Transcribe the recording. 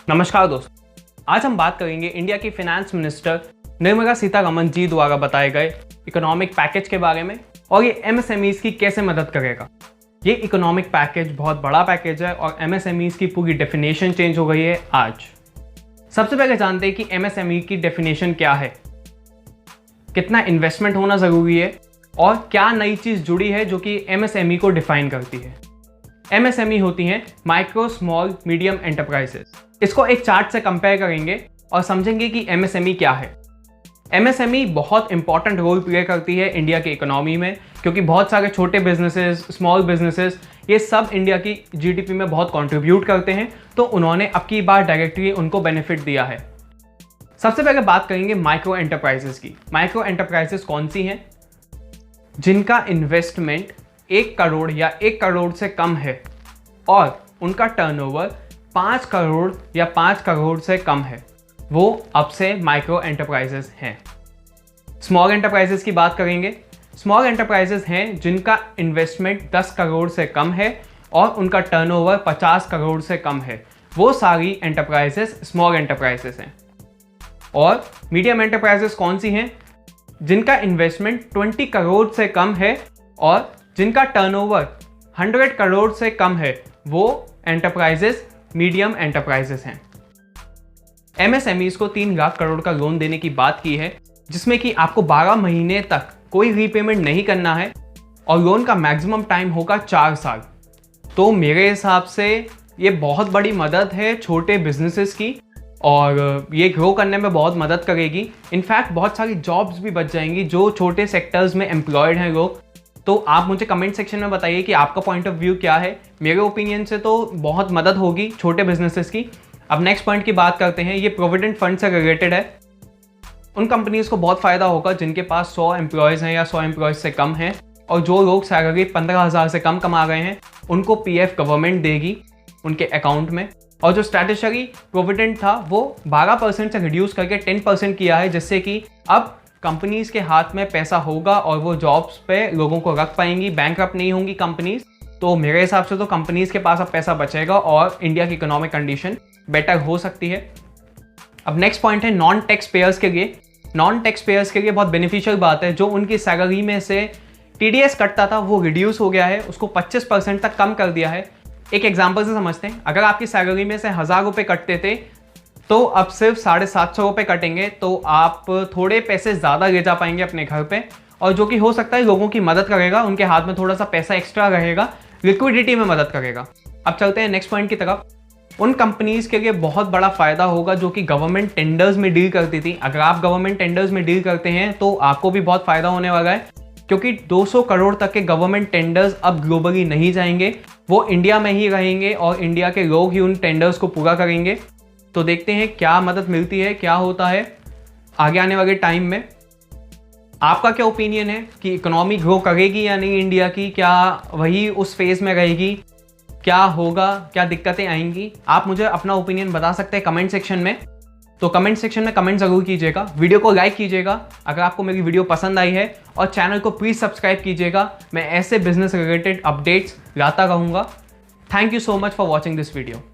नमस्कार दोस्तों, आज हम बात करेंगे इंडिया की फाइनेंस मिनिस्टर निर्मला सीतारमण जी द्वारा बताए गए इकोनॉमिक पैकेज के बारे में और ये एमएसएमईज की कैसे मदद करेगा। ये इकोनॉमिक पैकेज बहुत बड़ा पैकेज है और एमएसएमईज की पूरी डेफिनेशन चेंज हो गई है आज। सबसे पहले जानते हैं कि एमएसएमई की डेफिनेशन क्या है, कितना इन्वेस्टमेंट होना ज़रूरी है और क्या नई चीज़ जुड़ी है जो कि एमएसएमई को डिफाइन करती है। एमएसएमई होती हैं माइक्रो स्मॉल मीडियम एंटरप्राइजेस। इसको एक चार्ट से कंपेयर करेंगे और समझेंगे कि एमएसएमई क्या है। एमएसएमई बहुत इंपॉर्टेंट रोल प्ले करती है इंडिया की इकोनॉमी में, क्योंकि बहुत सारे छोटे बिजनेसेस, स्मॉल बिजनेसेस, ये सब इंडिया की जीडीपी में बहुत कंट्रीब्यूट करते हैं। तो उन्होंने अब की बार डायरेक्टली उनको बेनिफिट दिया है। सबसे पहले बात करेंगे माइक्रो एंटरप्राइजेस की। माइक्रो एंटरप्राइजेस कौन सी हैं? जिनका इन्वेस्टमेंट 1 करोड़ या 1 करोड़ से कम है और उनका टर्नओवर 5 करोड़ या 5 करोड़ से कम है, वो अब से माइक्रो एंटरप्राइजेस हैं। स्मॉल एंटरप्राइजेस की बात करेंगे। स्मॉल एंटरप्राइजेस हैं जिनका इन्वेस्टमेंट 10 करोड़ से कम है और उनका टर्नओवर 50 करोड़ से कम है, वो सारी एंटरप्राइजेस स्मॉल एंटरप्राइजेस हैं। और मीडियम एंटरप्राइजेस कौन सी हैं? जिनका इन्वेस्टमेंट 20 करोड़ से कम है और जिनका टर्नओवर 100 करोड़ से कम है, वो एंटरप्राइजेस मीडियम एंटरप्राइजेस हैं। एमएसएमईज को 3 लाख करोड़ का लोन देने की बात की है, जिसमें कि आपको 12 महीने तक कोई रीपेमेंट नहीं करना है और लोन का मैक्सिमम टाइम होगा 4 साल। तो मेरे हिसाब से ये बहुत बड़ी मदद है छोटे बिजनेसेस की और ये ग्रो करने में बहुत मदद करेगी। इनफैक्ट बहुत सारी जॉब्स भी बच जाएंगी जो छोटे सेक्टर्स में एम्प्लॉयड हैं लोग। तो आप मुझे कमेंट सेक्शन में बताइए कि आपका पॉइंट ऑफ व्यू क्या है। मेरे ओपिनियन से तो बहुत मदद होगी छोटे बिजनेसेस की। अब नेक्स्ट पॉइंट की बात करते हैं। ये प्रोविडेंट फंड से रिलेटेड है। उन कंपनीज को बहुत फ़ायदा होगा जिनके पास 100 एम्प्लॉयज़ हैं या 100 एम्प्लॉयज़ से कम हैं, और जो लोग सैलरी 15,000 से कम कमा गए हैं उनको पीएफ गवर्नमेंट देगी उनके अकाउंट में। और जो स्टैट्यूटरी प्रोविडेंट था वो 12% से रिड्यूस करके 10% किया है, जिससे कि अब कंपनीज के हाथ में पैसा होगा और वो जॉब्स पे लोगों को रख पाएंगी, बैंकरप्ट नहीं होंगी कंपनीज। तो मेरे हिसाब से तो कंपनीज के पास अब पैसा बचेगा और इंडिया की इकोनॉमिक कंडीशन बेटर हो सकती है। अब नेक्स्ट पॉइंट है नॉन टैक्स पेयर्स के लिए। नॉन टैक्स पेयर्स के लिए बहुत बेनिफिशियल बात है। जो उनकी सैलरी में से टीडीएस कटता था वो रिड्यूस हो गया है, उसको 25% तक कम कर दिया है। एक एग्जाम्पल से समझते हैं। अगर आपकी सैलरी में से 1000 रुपये कटते थे तो अब सिर्फ 750 रुपये कटेंगे, तो आप थोड़े पैसे ज़्यादा ले जा पाएंगे अपने घर पे, और जो कि हो सकता है लोगों की मदद करेगा। उनके हाथ में थोड़ा सा पैसा एक्स्ट्रा रहेगा, लिक्विडिटी में मदद करेगा। अब चलते हैं नेक्स्ट पॉइंट की तरफ। उन कंपनीज के लिए बहुत बड़ा फायदा होगा जो कि गवर्नमेंट टेंडर्स में डील करती थी। अगर आप गवर्नमेंट टेंडर्स में डील करते हैं तो आपको भी बहुत फायदा होने वाला है, क्योंकि 200 करोड़ तक के गवर्नमेंट टेंडर्स अब ग्लोबली नहीं जाएंगे, वो इंडिया में ही रहेंगे और इंडिया के लोग ही उन टेंडर्स को पूरा करेंगे। तो देखते हैं क्या मदद मिलती है, क्या होता है आगे आने वाले टाइम में। आपका क्या ओपिनियन है कि इकोनॉमी ग्रो करेगी या नहीं इंडिया की? क्या वही उस फेज में रहेगी? क्या होगा? क्या दिक्कतें आएंगी? आप मुझे अपना ओपिनियन बता सकते हैं कमेंट सेक्शन में। तो कमेंट सेक्शन में कमेंट जरूर कीजिएगा, वीडियो को लाइक कीजिएगा अगर आपको मेरी वीडियो पसंद आई है, और चैनल को प्लीज़ सब्सक्राइब कीजिएगा। मैं ऐसे बिजनेस रिलेटेड अपडेट्स लाता रहूँगा। Thank you so much for watching this video.